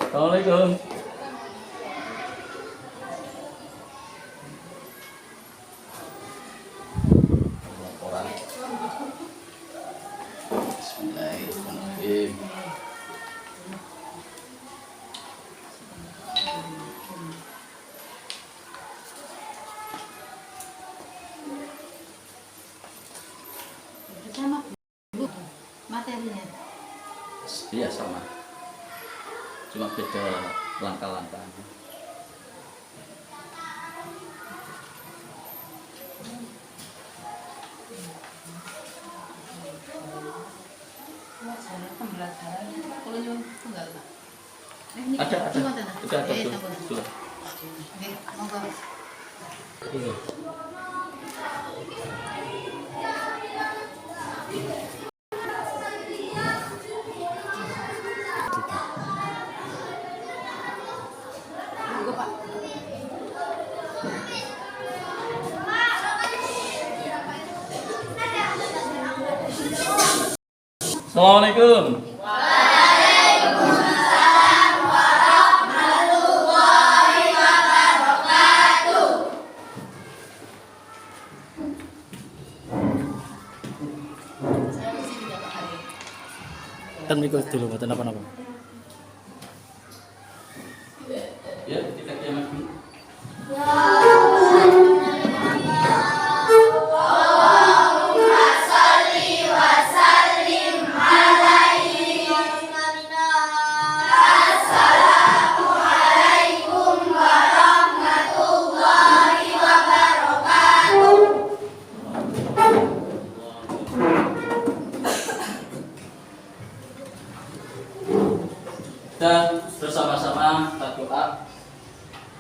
Assalamualaikum. Laporan. Bismillahirrahmanirrahim. Sama Bu, materinya. Iya sama. Cuma beda langkah-langkahnya. Pembelajaran kalau yang enggak Pak. Ada. Oke, Tuh. monggo. Iya. Monggo Pak. Assalamualaikum. Kan ikut dulu, buatan apa-apa. Ya, kita kiamat dulu. Dan bersama-sama kita doa,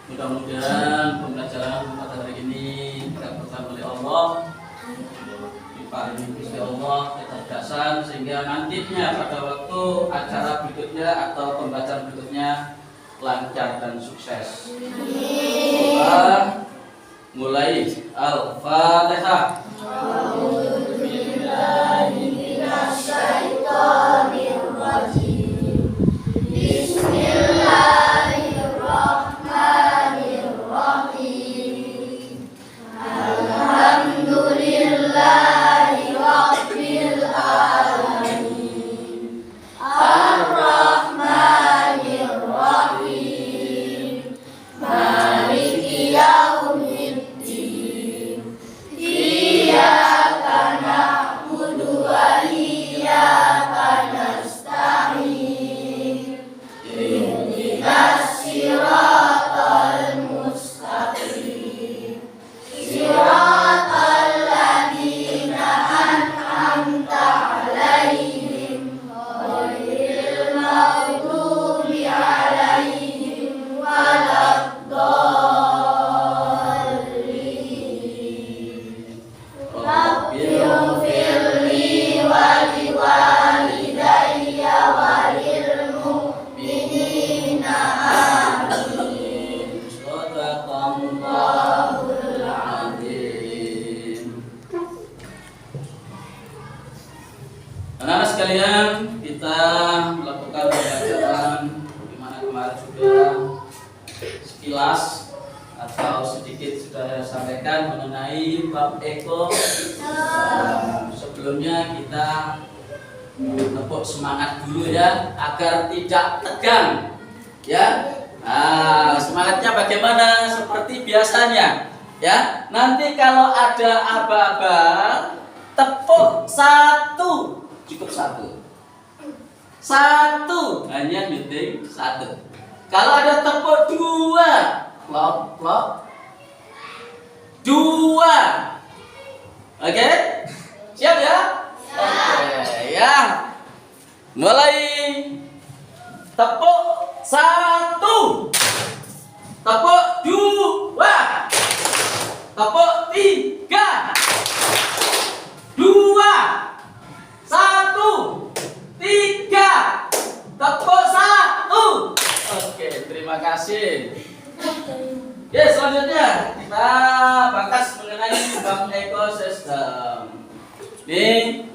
mudah-mudahan pembelajaran pada hari ini dikabulkan oleh Allah, diparingi Gusti Allah kecerdasan sehingga nantinya pada waktu acara berikutnya atau pembacaan berikutnya lancar dan sukses. Kita mulai Al-Fatihah. Anak-anak sekalian, kita melakukan pembelajaran dimana kemarin sudah sekilas atau sedikit sudah sampaikan mengenai bab eko. Sebelumnya kita tepuk semangat dulu ya agar tidak tegang ya. Nah, semangatnya bagaimana? Seperti biasanya ya. Nanti kalau ada aba-aba tepuk satu, cukup satu hanya meeting satu. Kalau ada tepuk dua, klop dua. Oke, siap ya? Oke ya. Mulai tepuk satu, tepuk dua, tepuk tiga, dua, satu, tiga, tepuk satu. Oke, terima kasih. Ya, selanjutnya kita bahas mengenai bab ekosistem. Nih.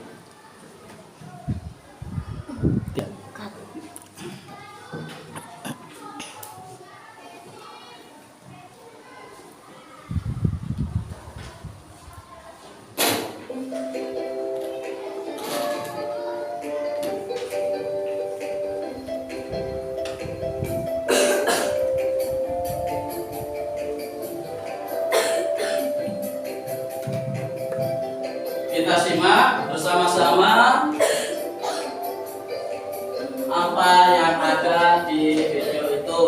bersama-sama apa yang ada di video itu.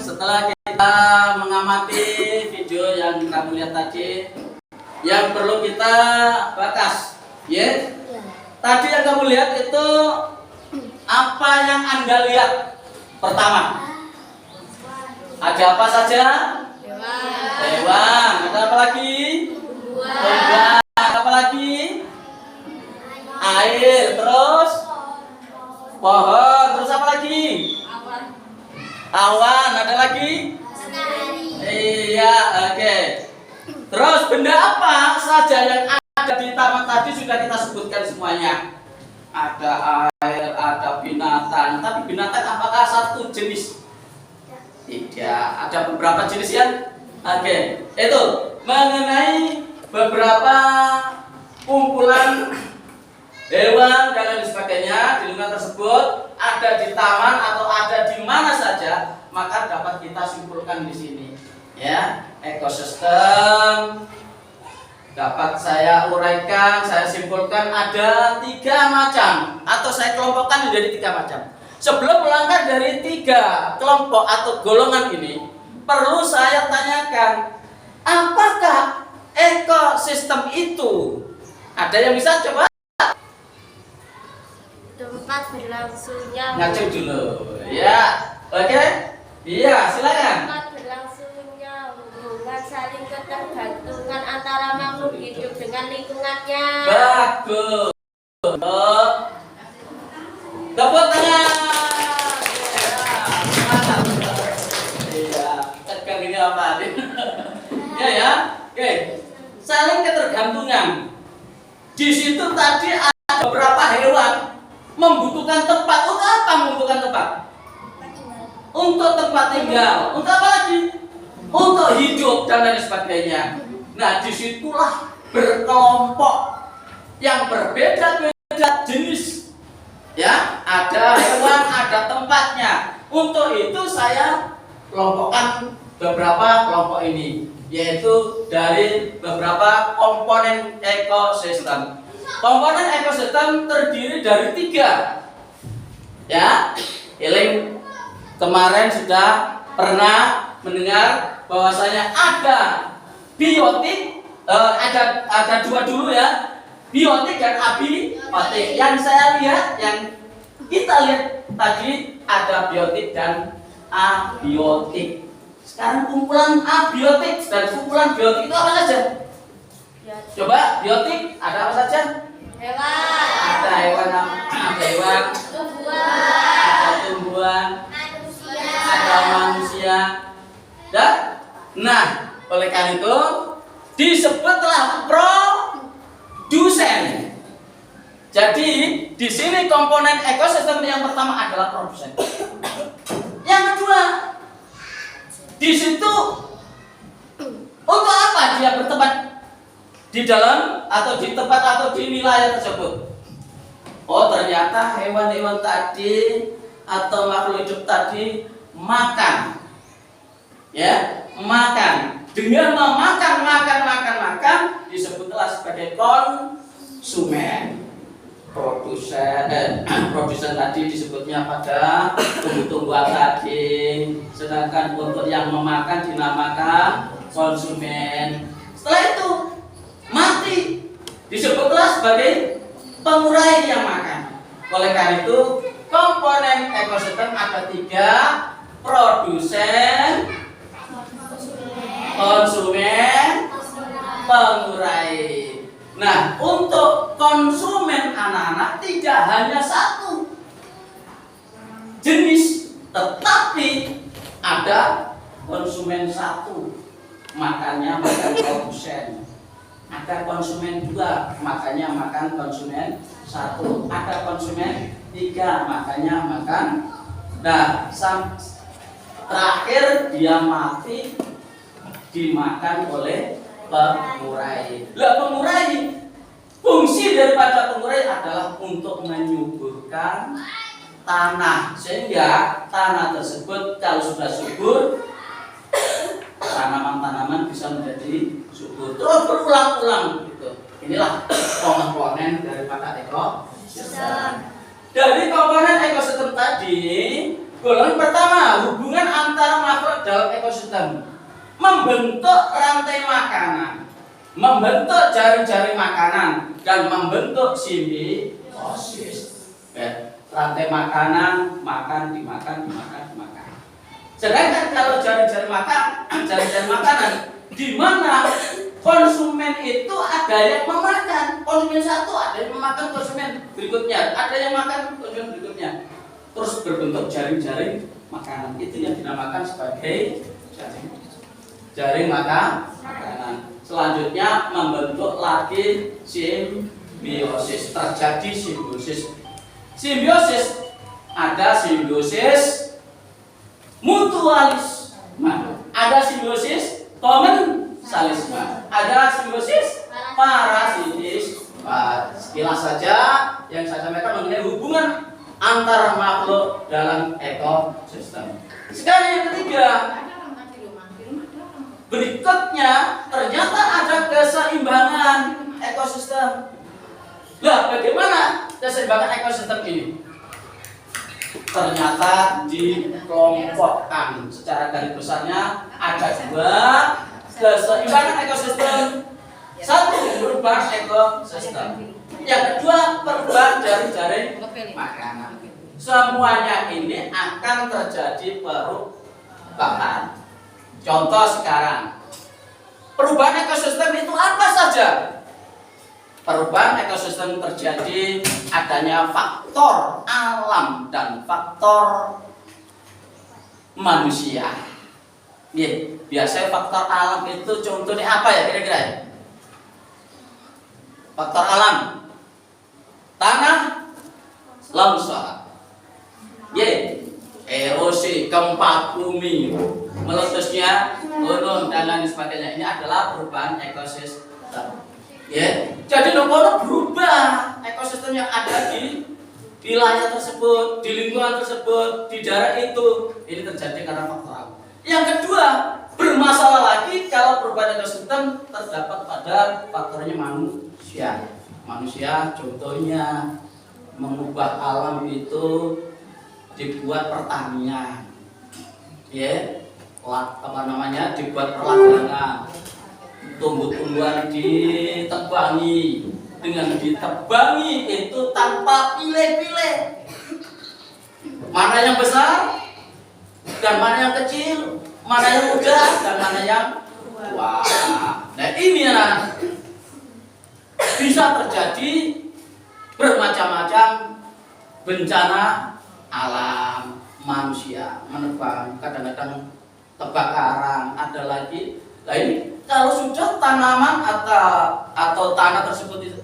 Setelah kita mengamati video yang kamu lihat tadi, yang perlu kita batas, ya. Tadi yang kamu lihat itu apa yang Anda lihat? Pertama, ada apa saja? Hewan. Ada apa lagi? Tumbuhan. Ada apa lagi? Air. Terus pohon. Terus apa lagi? Awan. Ada lagi? Iya, oke. Terus benda apa saja yang ada di taman tadi sudah kita sebutkan semuanya. Ada air, ada binatang. Tapi binatang apakah satu jenis? Tidak. Ada beberapa jenis ya. Oke. Itu mengenai beberapa kumpulan hewan dan lain sebagainya di lingkungan tersebut, ada di taman atau ada di mana saja, maka dapat kita simpulkan di sini. Ya, ekosistem dapat saya uraikan, saya simpulkan ada 3 macam atau saya kelompokkan menjadi 3 macam. Sebelum melangkah dari 3 kelompok atau golongan ini, perlu saya tanyakan, apakah ekosistem itu? Ada yang bisa coba? Tempat berlangsungnya Ngacu dulu, ya, oke, iya, silakan. tempat berlangsungnya hubungan saling ketergantungan antara makhluk hidup dengan lingkungannya. Bagus. Tepuk tangan. Iya, tegang ini apa? Ya, oke. Saling ketergantungan. Di situ tadi ada beberapa hewan membutuhkan tempat. Untuk apa membutuhkan tempat? Untuk tempat tinggal. Untuk apa lagi? Untuk hidup dan lain sebagainya. Nah, disitulah berkelompok yang berbeda-beda jenis. Ya, ada hewan, ada tempatnya. Untuk itu saya kelompokkan beberapa kelompok ini, yaitu dari beberapa komponen ekosistem. Komponen ekosistem terdiri dari 3. Ya, kemarin sudah pernah mendengar bahwasanya ada biotik, ada dua dulu ya, biotik dan abiotik. Yang saya lihat, yang kita lihat tadi ada biotik dan abiotik. Sekarang kumpulan abiotik dan kumpulan biotik itu apa saja? Coba biotik ada apa saja? Hewan. Ada hewan, ada tumbuhan, ada manusia. Dan nah, oleh karena itu disebutlah produsen. Jadi di sini komponen ekosistem yang pertama adalah produsen. Yang kedua, di situ untuk apa dia bertempat di dalam atau di tempat atau di wilayah tersebut? Oh, ternyata hewan-hewan tadi atau makhluk hidup tadi makan, ya, makan. Dengan makan disebutlah sebagai konsumen. Produsen tadi disebutnya pada tumbuh-tumbuhan tadi, sedangkan untuk yang memakan dinamakan konsumen. Setelah itu mati disebutlah sebagai pengurai yang makan. Oleh karena itu komponen ekosistem ada 3: produsen, konsumen, pengurai. Nah, untuk konsumen anak-anak tidak hanya satu jenis, tetapi ada konsumen satu, makannya makan produsen. Ada konsumen 2, makannya makan konsumen 1. Ada konsumen 3, makannya makan. Nah, terakhir dia mati dimakan oleh pengurai. Lah, pengurai, fungsi daripada pengurai adalah untuk menyuburkan tanah, sehingga tanah tersebut kalau sudah subur, tanaman-tanaman bisa menjadi subur. Terus berulang-ulang gitu. Inilah komponen daripada ekosistem. Dari komponen ekosistem tadi, golongan pertama, hubungan antara makhluk dalam ekosistem, membentuk rantai makanan, membentuk jaring-jaring makanan, dan membentuk simbiosis. Rantai makanan, makan, dimakan. Sedangkan kalau jaring-jaring makanan, di mana konsumen itu ada yang memakan, konsumen satu ada yang memakan konsumen berikutnya, ada yang makan konsumen berikutnya, terus berbentuk jaring-jaring makanan. Itu yang dinamakan sebagai jaring makanan. Selanjutnya membentuk lagi simbiosis. Terjadi simbiosis. Simbiosis ada simbiosis mutualisme, ada simbiosis komensalisme, ada simbiosis parasitisme. Sekilas saja yang saya sampaikan mengenai hubungan antara makhluk dalam ekosistem. Sekarang yang ketiga, berikutnya ternyata ada keseimbangan ekosistem. Lah, bagaimana keseimbangan ekosistem ini? Ternyata dikelompokkan secara garis besarnya ada 2 keseimbangan ekosistem. Satu, perubahan ekosistem. Yang kedua, perubahan jaring-jaring makanan. Semuanya ini akan terjadi perubahan. Contoh sekarang, perubahan ekosistem itu apa saja? Perubahan ekosistem terjadi adanya faktor alam dan faktor manusia. Biasanya faktor alam itu contohnya apa ya kira-kira? Faktor alam, tanah longsor, erosi, gempa bumi, meletusnya gunung dan lain sebagainya. Ini adalah perubahan ekosistem. Jadi nopo berubah ekosistem yang ada di wilayah tersebut, di lingkungan tersebut, di daerah itu. Ini terjadi karena faktor alam. Yang kedua, bermasalah lagi kalau perubahan ekosistem terdapat pada faktornya manusia. Manusia contohnya mengubah alam itu dibuat pertanian. ya, apa namanya, dibuat perlawanan, tumbuh-tumbuhan ditebangi. Dengan ditebangi itu tanpa pilih-pilih, mana yang besar dan mana yang kecil, mana yang muda dan mana yang tua. Nah ini anak, bisa terjadi bermacam-macam bencana alam, manusia menebang, kadang-kadang kebakaran, ada lagi. Nah ini kalau sudah tanaman atau tanah tersebut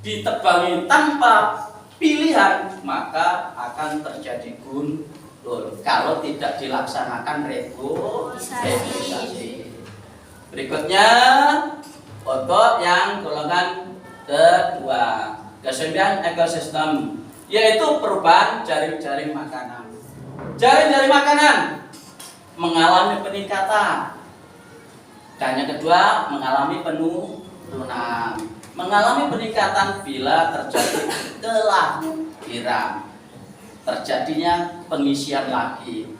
ditebangi tanpa pilihan, maka akan terjadi gundul kalau tidak dilaksanakan reboisasi. Berikutnya untuk yang golongan kedua, kesembilan ekosistem, yaitu perubahan jaring-jaring makanan. Jaring-jaring makanan mengalami peningkatan. Dan yang kedua mengalami penurunan. Mengalami peningkatan bila terjadi kelahiran, terjadinya pengisian lagi.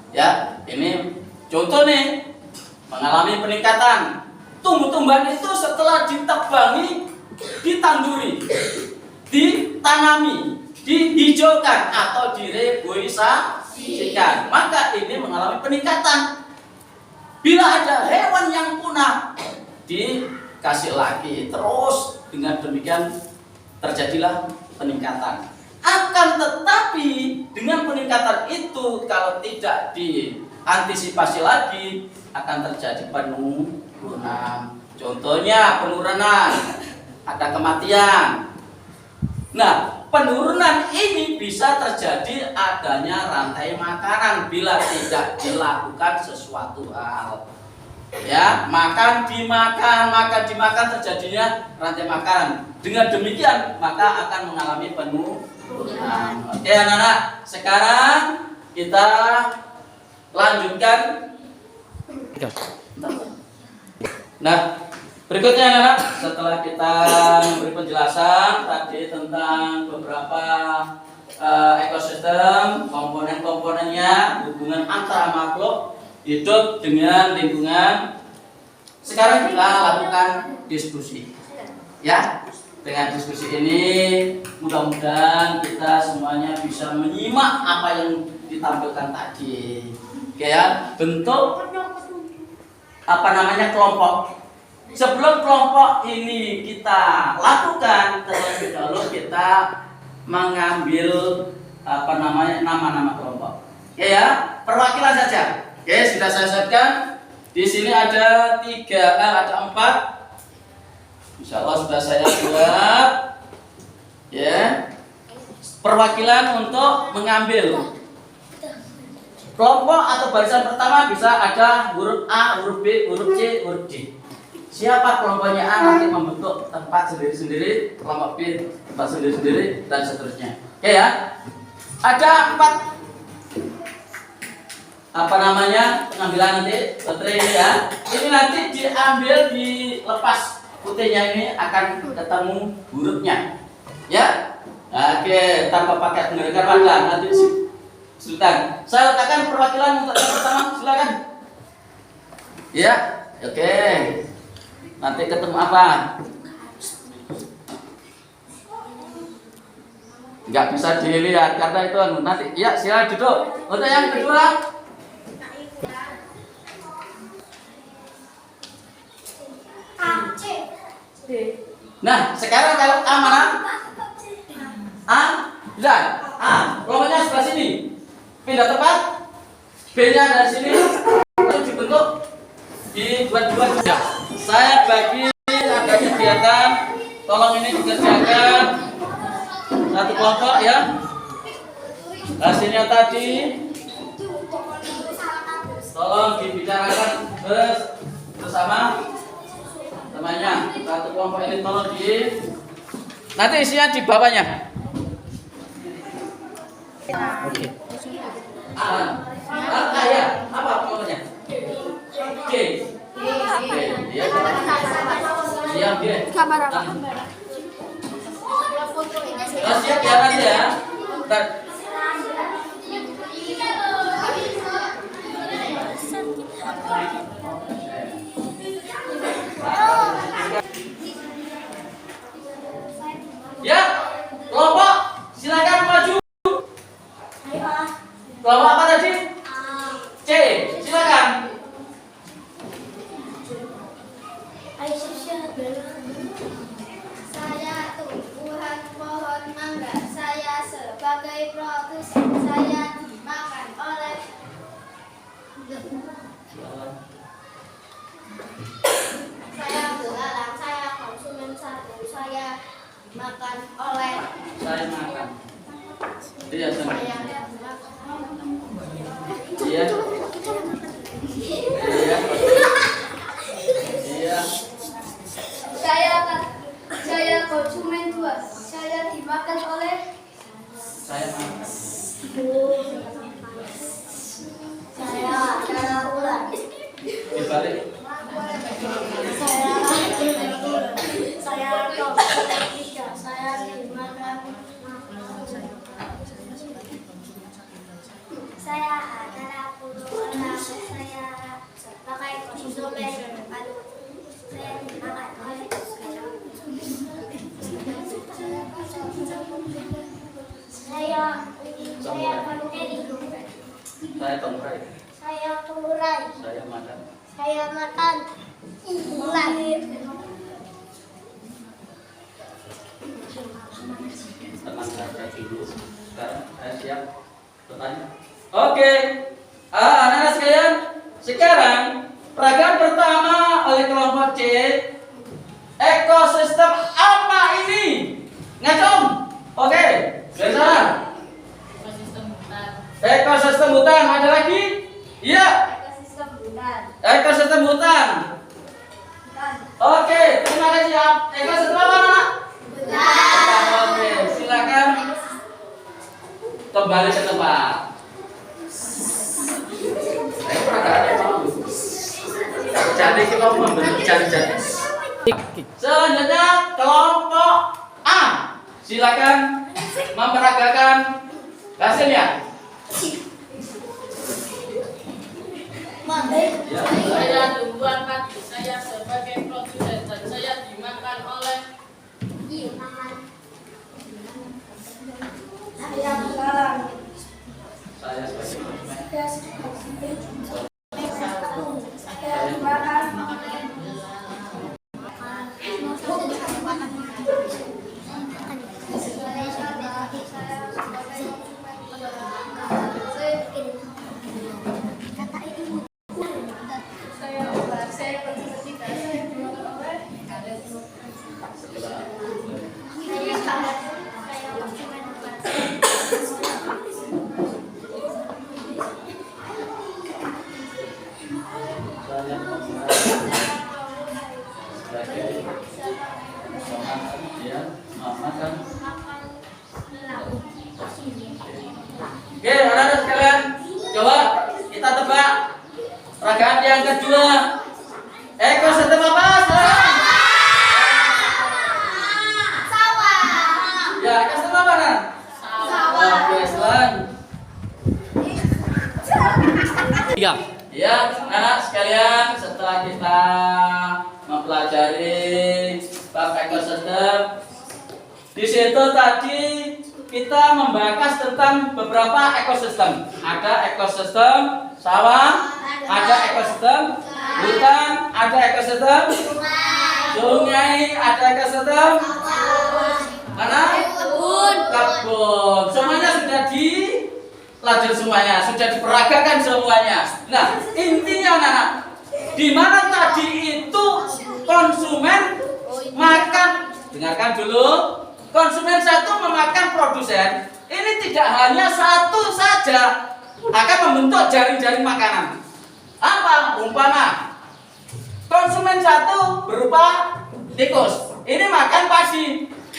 Ya, ini contoh nih, mengalami peningkatan. Tumbuh-tumbuhan itu setelah ditebangi, ditanduri, ditanami, dihijaukan atau direboisasikan, maka ini mengalami peningkatan. Bila ada hewan yang punah, dikasih lagi, terus dengan demikian terjadilah peningkatan. Akan tetapi dengan peningkatan itu kalau tidak diantisipasi lagi akan terjadi penurunan. Contohnya penurunan, ada kematian. Nah, penurunan ini bisa terjadi adanya rantai makanan bila tidak dilakukan sesuatu hal. Ya, makan dimakan terjadinya rantai makanan. Dengan demikian maka akan mengalami penurunan. Oke anak-anak, sekarang kita lanjutkan. Nah, berikutnya anak-anak, setelah kita memberi penjelasan tadi tentang beberapa ekosistem, komponen-komponennya, hubungan antara makhluk hidup dengan lingkungan, sekarang kita lakukan diskusi. Ya, dengan diskusi ini mudah-mudahan kita semuanya bisa menyimak apa yang ditampilkan tadi. Oke ya, bentuk apa namanya kelompok. Sebelum kelompok ini kita lakukan, terlebih dahulu kita mengambil apa namanya nama-nama kelompok. Oke ya, perwakilan saja. Oke, sudah saya siapkan. Di sini ada 4. Insya Allah sudah saya buat. Ya, perwakilan untuk mengambil kelompok atau barisan pertama bisa ada huruf A, huruf B, huruf C, huruf D. Siapa kelompoknya A nanti membentuk tempat sendiri-sendiri, kelompok B tempat sendiri-sendiri, dan seterusnya. Oke ya. Ada 4 apa namanya pengambilan nanti baterai ini ya. Ini nanti diambil, dilepas putihnya ini akan ketemu hurufnya. Ya. Oke, tanpa pakai penggerakkan pada nanti Sultan. Saya letakkan perwakilan untuk yang pertama, silakan. Ya, oke. Nanti ketemu apa? Nggak bisa dilihat karena itu nanti. Ya, silakan duduk. Untuk yang kedua. Nah, sekarang kalau A mana? A, dan A, kelompoknya sebelah sini. Pindah tempat, B-nya dari sini, lalu dibentuk di dua juga. Saya bagi ada kegiatan, tolong ini dikerjakan satu kelompok ya. Hasilnya tadi, tolong dibicarakan bersama temannya. Satu kelompok ini tolong nanti isinya di bawahnya. Oke. Ya, apa kelompoknya? G. Ya. Siap, G. Siap ya nanti ya. tadi? C. Silakan. Saya tumbuhan pohon mangga. Saya sebagai produsen. Saya dimakan oleh. Saya belalang. Saya konsumen satu. Saya dimakan oleh. Saya makan. Iya, Saya Iya. Iya. Iya. Saya konsumen dua. Saya dimakan oleh. Saya makan. Saya ular. Dibalik. Saya konsumen tiga. Saya dimakan. Saya adalah puluhan. Saya pakai konsumen. Saya dimakan oleh. Saya panteri. Saya tongkai. Saya pengurai. Saya makan. Saya makan ular. Tenang saja dulu. Sekarang saya siap bertanya. Oke. Anak-anak sekalian, sekarang peragaan pertama oleh kelompok C. Ekosistem apa ini? Ngacung. Oke. Dari sana. Ekosistem hutan. Ekosistem hutan. Ada lagi? Iya. Ekosistem hutan. Ekosistem hutan. Oke. Terima kasih ya. Ekosistem apa, anak? Oke. Silakan kembali ke tempat. Jadi kita membentuk jari-jari. Selanjutnya kelompok A. Silakan memperagakan hasilnya. Ya. Saya tumbuhan padi. Saya sebagai produsen dan saya dimakan oleh. Saya belalang. Saya sebagai konsumen. Saya dimakan oleh. Saya ular. Saya konsumen tiga. Saya dimakan oleh. Saya konsumen empat. Saya sebagai memakan, ya, memakan. Oke, anak-anak sekalian, coba kita tebak peragaan yang kedua. Ekosistem apa? Sawah. Ya, ekosistem apa, Nan? Oke, selang. Tiga. Ya, anak sekalian, setelah kita mempelajari bab ekosistem, di situ tadi kita membahas tentang beberapa ekosistem. Ada ekosistem sawah, ada ekosistem hutan, ada ekosistem sungai, ada ekosistem mana? Kebun. Semuanya sudah dipelajari semuanya, sudah diperagakan semuanya. Nah, intinya anak-anak, di mana tadi itu konsumen makan, dengarkan dulu, konsumen satu memakan produsen. Ini tidak hanya satu saja akan membentuk jaring-jaring makanan. Apa? Umpama konsumen satu berupa tikus, ini makan padi.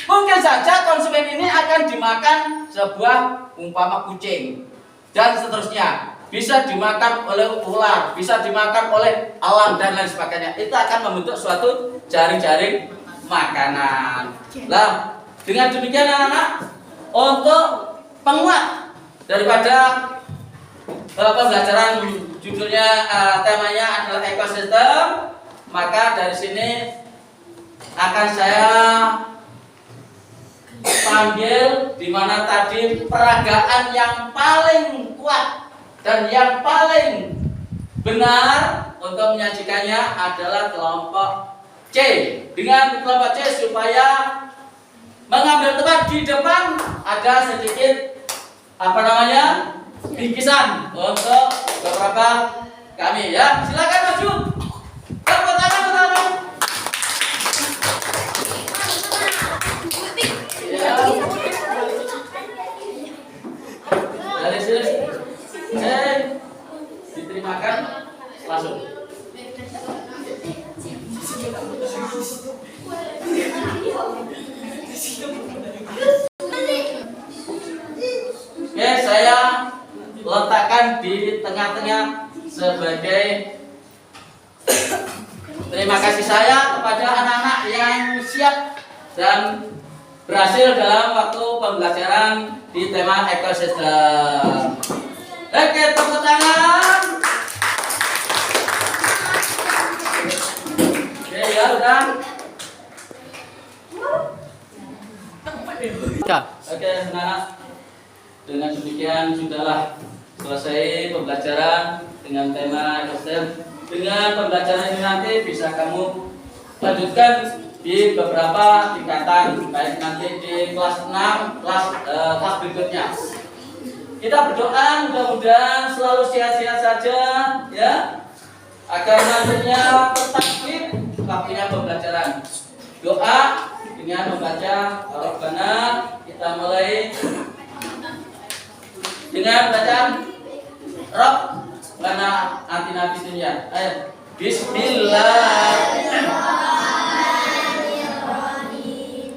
Mungkin saja konsumen ini akan dimakan sebuah umpama kucing dan seterusnya. Bisa dimakan oleh ular, bisa dimakan oleh alam dan lain sebagainya. Itu akan membentuk suatu jaring-jaring makanan. Nah, dengan demikian anak-anak, untuk penguat daripada pembelajaran judulnya temanya adalah ekosistem, maka dari sini akan saya panggil di mana tadi peragaan yang paling kuat Dan yang paling benar untuk menyajikannya adalah kelompok C. Dengan kelompok C supaya mengambil tempat di depan ada sedikit bingkisan untuk beberapa kami ya. Silakan maju. Tepuk tangan pertama. Ya. Dari sini. Diterimakan langsung. Oke, saya letakkan di tengah-tengah sebagai terima kasih saya kepada anak-anak yang siap dan berhasil dalam waktu pembelajaran di tema ekosistem. Oke, tepuk tangan. Oke, ya udah. Oke, anak-anak. Dengan demikian sudahlah selesai pembelajaran dengan tema ekosistem. Dengan pembelajaran ini nanti bisa kamu lanjutkan di beberapa tingkatan, baik nanti di kelas 6, kelas berikutnya. Kita berdoa mudah-mudahan selalu sehat-sehat saja ya, agar nantinya tertakdir waktunya pembelajaran. Doa dengan membaca Rabbana, kita mulai dengan bacaan Rabbana atina fid dunya. Ayo. Bismillahirrahmanirrahim.